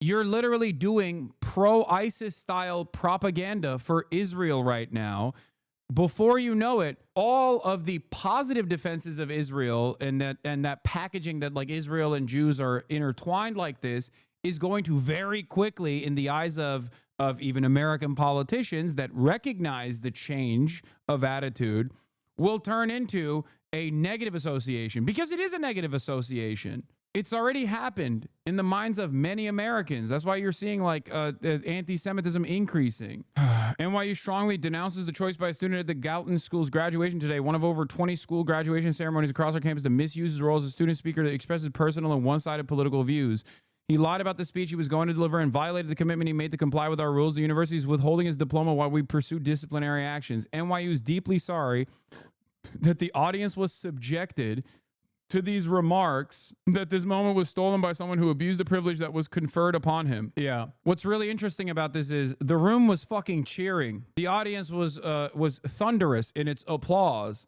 you're literally doing pro-ISIS style propaganda for Israel right now. Before you know it, all of the positive defenses of Israel and that packaging that like Israel and Jews are intertwined like this is going to very quickly, in the eyes of even American politicians that recognize the change of attitude, will turn into a negative association, because it is a negative association. It's already happened in the minds of many Americans. That's why you're seeing like anti-Semitism increasing. NYU strongly denounces the choice by a student at the Galton School's graduation today, one of over 20 school graduation ceremonies across our campus, to misuse his role as a student speaker to express his personal and one-sided political views. He lied about the speech he was going to deliver and violated the commitment he made to comply with our rules. The university is withholding his diploma while we pursue disciplinary actions. NYU is deeply sorry that the audience was subjected to these remarks, that this moment was stolen by someone who abused the privilege that was conferred upon him. Yeah. What's really interesting about this is the room was fucking cheering. The audience was thunderous in its applause.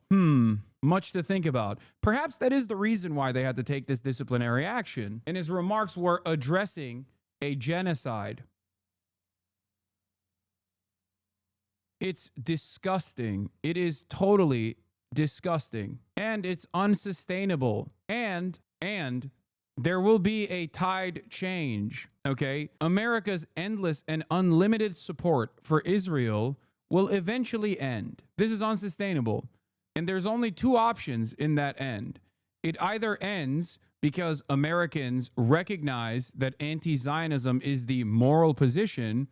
Much to think about. Perhaps that is the reason why they had to take this disciplinary action. And his remarks were addressing a genocide. It's disgusting. It is totally disgusting, and it's unsustainable, and there will be a tide change. Okay, America's endless and unlimited support for Israel will eventually end. This is unsustainable, and there's only two options in that end. It either ends because Americans recognize that anti-Zionism is the moral position,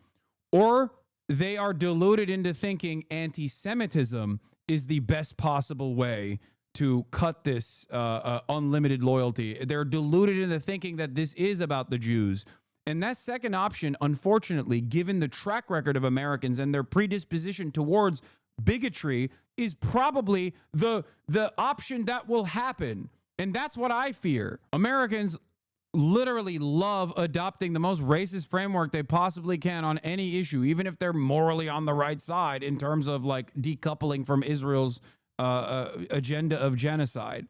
or they are deluded into thinking anti-Semitism is the best possible way to cut this unlimited loyalty. They're deluded into thinking that this is about the Jews. And that second option, unfortunately, given the track record of Americans and their predisposition towards bigotry, is probably the option that will happen. And that's what I fear. Americans literally love adopting the most racist framework they possibly can on any issue, even if they're morally on the right side in terms of like decoupling from Israel's agenda of genocide.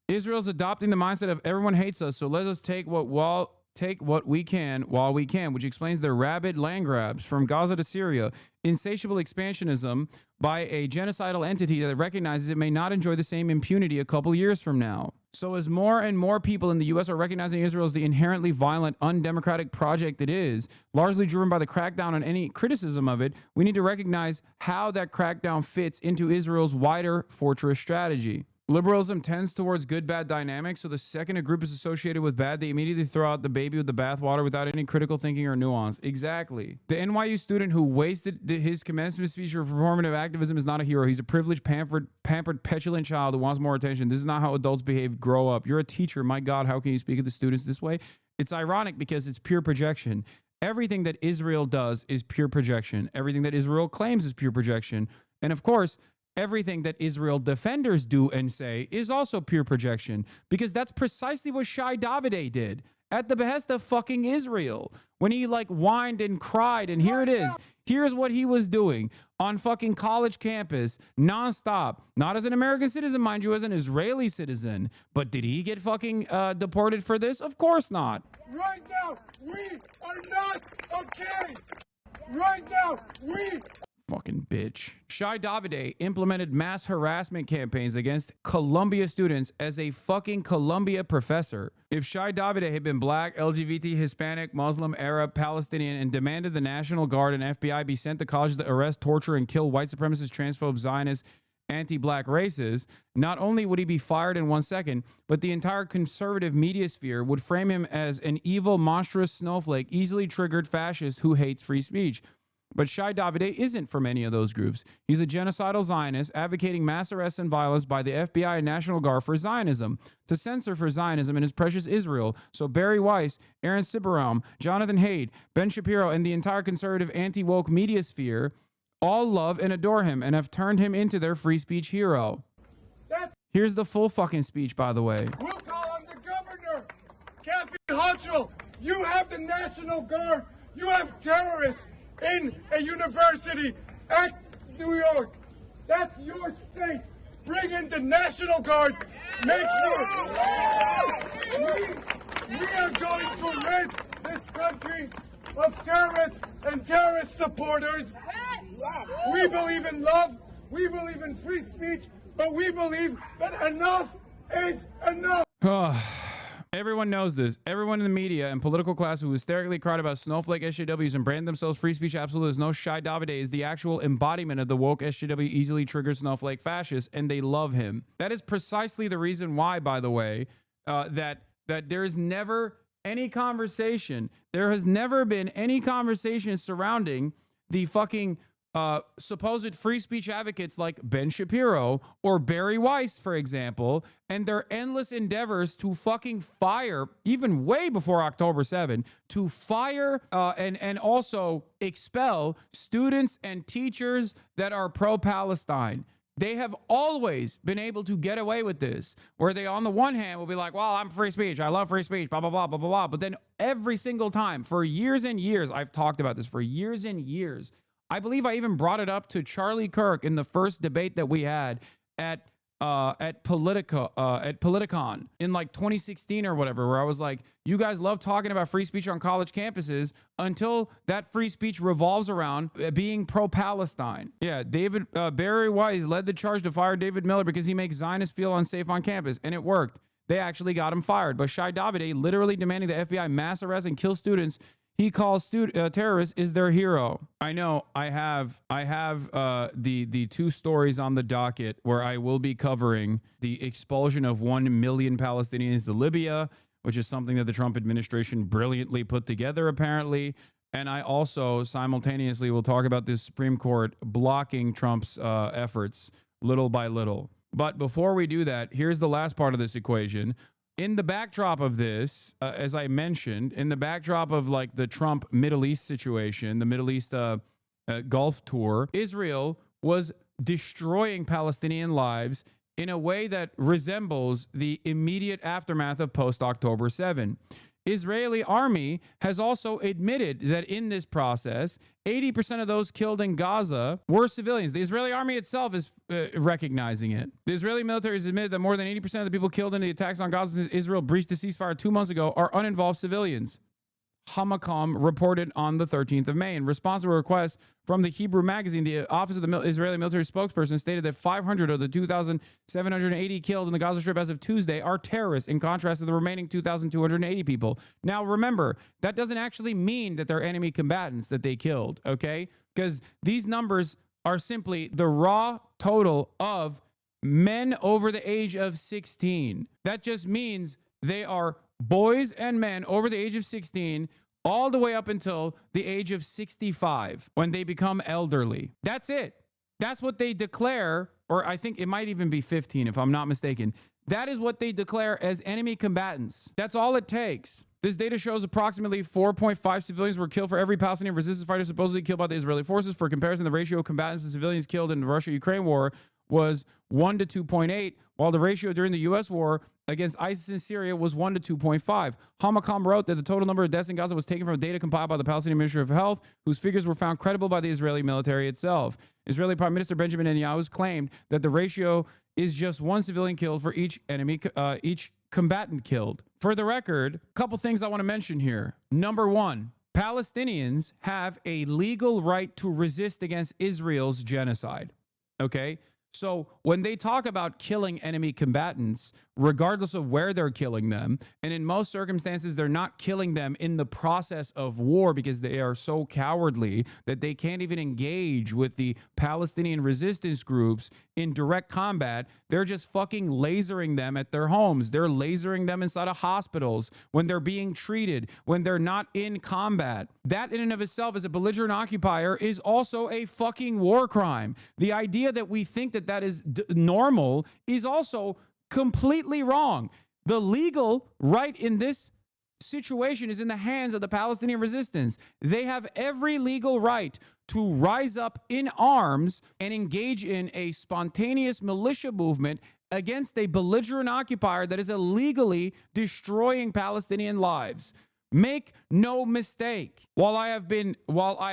Israel's adopting the mindset of everyone hates us, so let us take what we can while we can, which explains their rabid land grabs from Gaza to Syria, insatiable expansionism by a genocidal entity that recognizes it may not enjoy the same impunity a couple years from now. So as more and more people in the U.S. are recognizing Israel as the inherently violent, undemocratic project it is, largely driven by the crackdown on any criticism of it, we need to recognize how that crackdown fits into Israel's wider fortress strategy. Liberalism tends towards good-bad dynamics, so the second a group is associated with bad, they immediately throw out the baby with the bathwater without any critical thinking or nuance. Exactly. The NYU student who wasted his commencement speech for performative activism is not a hero. He's a privileged, pampered, petulant child who wants more attention. This is not how adults behave. Grow up. You're a teacher. My God, how can you speak of the students this way? It's ironic because it's pure projection. Everything that Israel does is pure projection. Everything that Israel claims is pure projection. And of course, everything that Israel defenders do and say is also pure projection, because that's precisely what Shai Davide did at the behest of fucking Israel when he like whined and cried. And here it is. Here's what he was doing on fucking college campus nonstop. Not as an American citizen, mind you, as an Israeli citizen. But did he get fucking deported for this? Of course not. Right now, we are not okay. Right now, we fucking bitch. Shai Davide implemented mass harassment campaigns against Columbia students as a fucking Columbia professor. If Shai Davide had been black, LGBT, Hispanic, Muslim, Arab, Palestinian, and demanded the National Guard and FBI be sent to colleges to arrest, torture, and kill white supremacist, transphobe, Zionist, anti-black races, not only would he be fired in 1 second, but the entire conservative media sphere would frame him as an evil, monstrous snowflake, easily triggered fascist who hates free speech. But Shai Davide isn't from any of those groups. He's a genocidal Zionist advocating mass arrests and violence by the FBI and National Guard for Zionism, to censor for Zionism in his precious Israel. So Barry Weiss, Aaron Sibaram, Jonathan Haidt, Ben Shapiro, and the entire conservative anti-woke media sphere all love and adore him and have turned him into their free speech hero. Here's the full fucking speech, by the way. We'll call on the governor. Kathy Hochul, you have the National Guard. You have terrorists in a university at New York. That's your state. the National Guard make sure we are going to rid this country of terrorists and terrorist supporters. We believe in love, we believe in free speech, but we believe that enough is enough. Everyone knows this. Everyone in the media and political class who hysterically cried about snowflake SJWs and brand themselves free speech absolutists know Shai Davide is the actual embodiment of the woke SJW easily triggered snowflake fascists, and they love him. That is precisely the reason why, by the way, that there is never any conversation. There has never been any conversation surrounding the fucking supposed free speech advocates like Ben Shapiro or Barry Weiss, for example, and their endless endeavors to fucking fire, even way before October 7, to fire and also expel students and teachers that are pro-Palestine. They have always been able to get away with this, where they, on the one hand, will be like, well, I'm free speech. I love free speech, blah, blah, blah, blah, blah, blah. But then every single time, for years and years, I've talked about this for years and years. I believe I even brought it up to Charlie Kirk in the first debate that we had at Politicon in like 2016 or whatever, where I was like, you guys love talking about free speech on college campuses until that free speech revolves around being pro-Palestine. Yeah, Barry Weiss led the charge to fire David Miller because he makes Zionists feel unsafe on campus, and it worked. They actually got him fired. But Shai Davide, literally demanding the FBI mass arrest and kill students he calls terrorists, is their hero. I know I have the two stories on the docket where I will be covering the expulsion of 1 million Palestinians to Libya, which is something that the Trump administration brilliantly put together, apparently. And I also simultaneously will talk about the Supreme Court blocking Trump's efforts little by little. But before we do that, here's the last part of this equation. In the backdrop of this, as I mentioned, in the backdrop of like the Trump Middle East situation, the Middle East Gulf tour, Israel was destroying Palestinian lives in a way that resembles the immediate aftermath of post-October 7. Israeli army has also admitted that in this process, 80% of those killed in Gaza were civilians. The Israeli army itself is recognizing it. The Israeli military has admitted that more than 80% of the people killed in the attacks on Gaza since Israel breached the ceasefire 2 months ago are uninvolved civilians. Hamakam reported on the 13th of May. In response to a request from the Hebrew magazine, the Office of the Israeli military spokesperson stated that 500 of the 2,780 killed in the Gaza Strip as of Tuesday are terrorists, in contrast to the remaining 2,280 people. Now, remember, that doesn't actually mean that they're enemy combatants that they killed, okay? Because these numbers are simply the raw total of men over the age of 16. That just means they are boys and men over the age of 16 all the way up until the age of 65 when they become elderly. That's it. That's what they declare, or I think it might even be 15 if I'm not mistaken. That is what they declare as enemy combatants. That's all it takes. This data shows approximately 4.5 civilians were killed for every Palestinian resistance fighter supposedly killed by the Israeli forces. For comparison, the ratio of combatants to civilians killed in the Russia-Ukraine war was 1 to 2.8, while the ratio during the U.S. war against ISIS in Syria was 1 to 2.5. Hamakam wrote that the total number of deaths in Gaza was taken from data compiled by the Palestinian Ministry of Health, whose figures were found credible by the Israeli military itself. Israeli Prime Minister Benjamin Netanyahu claimed that the ratio is just 1 civilian killed for each combatant killed. For the record, a couple things I want to mention here. Number one, Palestinians have a legal right to resist against Israel's genocide. Okay? So when they talk about killing enemy combatants, regardless of where they're killing them, and in most circumstances, they're not killing them in the process of war because they are so cowardly that they can't even engage with the Palestinian resistance groups in direct combat. They're just fucking lasering them at their homes. They're lasering them inside of hospitals when they're being treated, when they're not in combat. That in and of itself as a belligerent occupier is also a fucking war crime. The idea that we think that that is normal is also completely wrong. The legal right in this situation is in the hands of the Palestinian resistance. They have every legal right to rise up in arms and engage in a spontaneous militia movement against a belligerent occupier that is illegally destroying Palestinian lives. Make no mistake. While I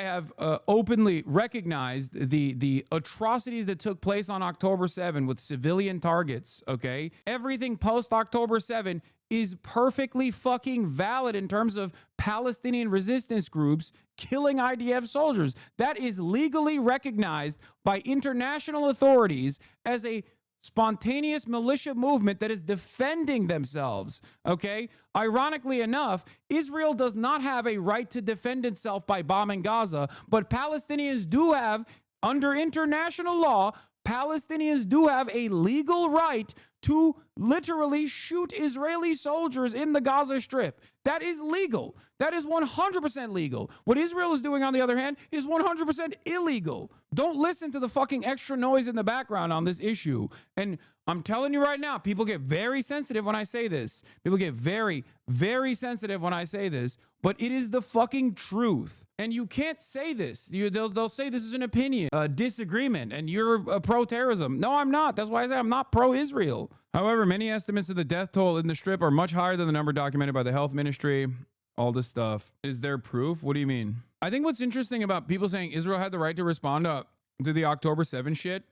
have openly recognized the atrocities that took place on October 7 with civilian targets, okay, everything post October 7 is perfectly fucking valid in terms of Palestinian resistance groups killing IDF soldiers. That is legally recognized by international authorities as a spontaneous militia movement that is defending themselves, okay? Ironically enough, Israel does not have a right to defend itself by bombing Gaza, but Palestinians do have, under international law, Palestinians do have a legal right to literally shoot Israeli soldiers in the Gaza Strip. That is legal. That is 100% legal. What Israel is doing, on the other hand, is 100% illegal. Don't listen to the fucking extra noise in the background on this issue. And I'm telling you right now, people get very sensitive when I say this. People get very, very sensitive when I say this, but it is the fucking truth. And you can't say this. They'll say this is an opinion, a disagreement, and you're pro-terrorism. No, I'm not. That's why I say I'm not pro-Israel. However, many estimates of the death toll in the Strip are much higher than the number documented by the health ministry. All this stuff. Is there proof? What do you mean? I think what's interesting about people saying Israel had the right to respond to the October 7 shit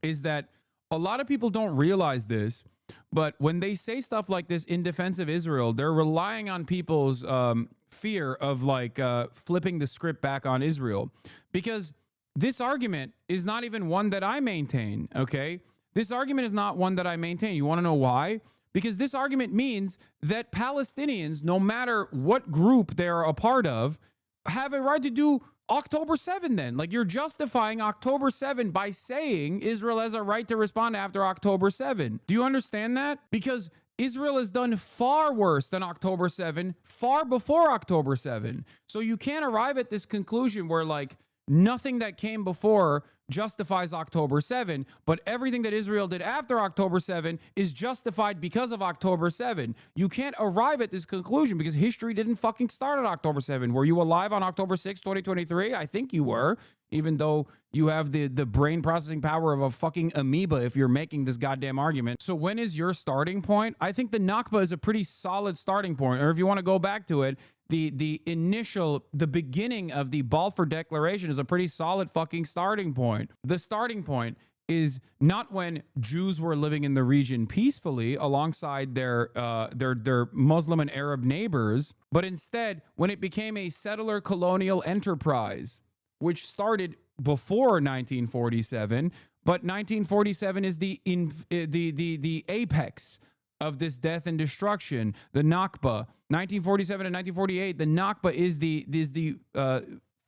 is that a lot of people don't realize this, but when they say stuff like this in defense of Israel, they're relying on people's fear of flipping the script back on Israel, because this argument is not even one that I maintain, okay? This argument is not one that I maintain. You want to know why? Because this argument means that Palestinians, no matter what group they're a part of, have a right to do October 7 then. Like, you're justifying October 7 by saying Israel has a right to respond after October 7. Do you understand that? Because Israel has done far worse than October 7, far before October 7. So you can't arrive at this conclusion where, like, nothing that came before justifies October 7, but everything that Israel did after October 7 is justified because of October 7. You can't arrive at this conclusion because history didn't fucking start on October 7. Were you alive on October 6, 2023? I think you were, even though you have the brain processing power of a fucking amoeba if you're making this goddamn argument. So when is your starting point? I think the Nakba is a pretty solid starting point, or if you want to go back to it, the beginning of the Balfour Declaration is a pretty solid fucking starting point. The starting point is not when Jews were living in the region peacefully alongside their Muslim and Arab neighbors, but instead when it became a settler colonial enterprise, which started before 1947, but 1947 is the apex of this death and destruction. The Nakba, 1947 and 1948, the Nakba is the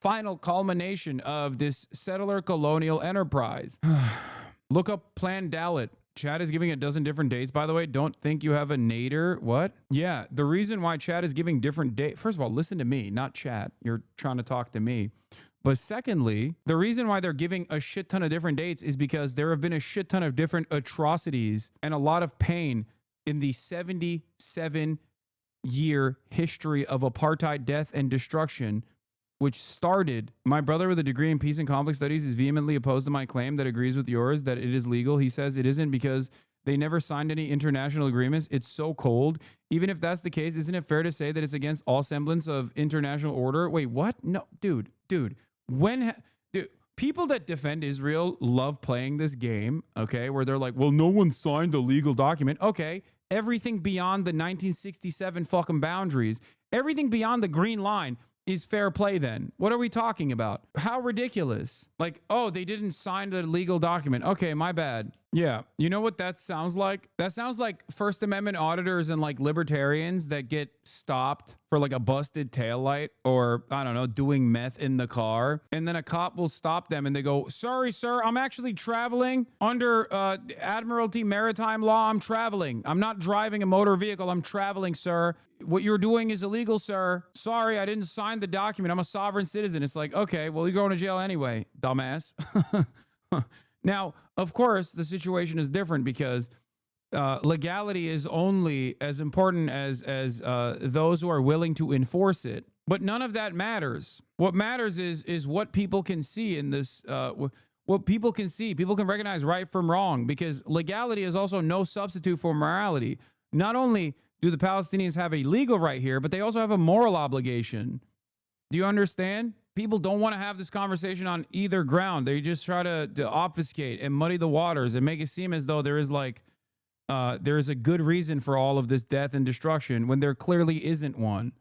final culmination of this settler colonial enterprise. Look up Plan Dalit. Chad is giving a dozen different dates, by the way. Don't think you have a nadir. What? Yeah, the reason why Chad is giving different dates, first of all, listen to me, not Chad. You're trying to talk to me. But secondly, the reason why they're giving a shit ton of different dates is because there have been a shit ton of different atrocities and a lot of pain in the 77-year history of apartheid death and destruction, which started. My brother with a degree in peace and conflict studies is vehemently opposed to my claim that agrees with yours that it is legal. He says it isn't because they never signed any international agreements. It's so cold. Even if that's the case, isn't it fair to say that it's against all semblance of international order? Wait, what? No, dude. People that defend Israel love playing this game, okay, where they're like, well, no one signed a legal document. Okay, everything beyond the 1967 fucking boundaries, everything beyond the green line is fair play then. What are we talking about? How ridiculous. Like, oh, they didn't sign the legal document. Okay, my bad. Yeah, you know what that sounds like? That sounds like First Amendment auditors and like libertarians that get stopped for like a busted taillight or, I don't know, doing meth in the car. And then a cop will stop them and they go, sorry, sir, I'm actually traveling under Admiralty Maritime Law. I'm traveling. I'm not driving a motor vehicle. I'm traveling, sir. What you're doing is illegal, sir. Sorry, I didn't sign the document. I'm a sovereign citizen. It's like, okay, well, you're going to jail anyway, dumbass. Now, of course, the situation is different because legality is only as important as those who are willing to enforce it. But none of that matters. What matters is what people can see in this. What people can see. People can recognize right from wrong, because legality is also no substitute for morality. Not only do the Palestinians have a legal right here, but they also have a moral obligation. Do you understand? People don't want to have this conversation on either ground. They just try to obfuscate and muddy the waters and make it seem as though there is like there is a good reason for all of this death and destruction when there clearly isn't one.